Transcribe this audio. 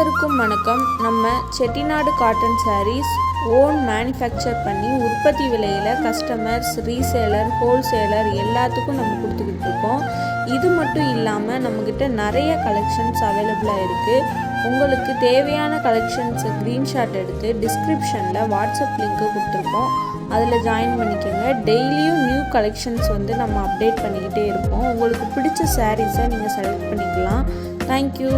அனைவருக்கும் வணக்கம். நம்ம Chettinad cotton saris own manufacture பண்ணி உற்பத்தி விலையில் கஸ்டமர்ஸ், ரீசேலர், ஹோல்சேலர் எல்லாத்துக்கும் நம்ம கொடுத்துக்கிட்டு இருக்கோம். இது மட்டும் இல்லாமல் நம்மக்கிட்ட நிறைய கலெக்ஷன்ஸ் அவைலபிளாக இருக்குது. உங்களுக்கு தேவையான கலெக்ஷன்ஸை ஸ்க்ரீன்ஷாட் எடுத்து டிஸ்கிரிப்ஷனில் வாட்ஸ்அப் லிங்க்கு கொடுத்துருக்கோம். அதில் ஜாயின் பண்ணிக்கோங்க. டெய்லியும் நியூ கலெக்ஷன்ஸ் நம்ம அப்டேட் பண்ணிக்கிட்டே இருப்போம். உங்களுக்கு பிடிச்ச சாரீஸை நீங்கள் செலக்ட் பண்ணிக்கலாம். தேங்க்யூ.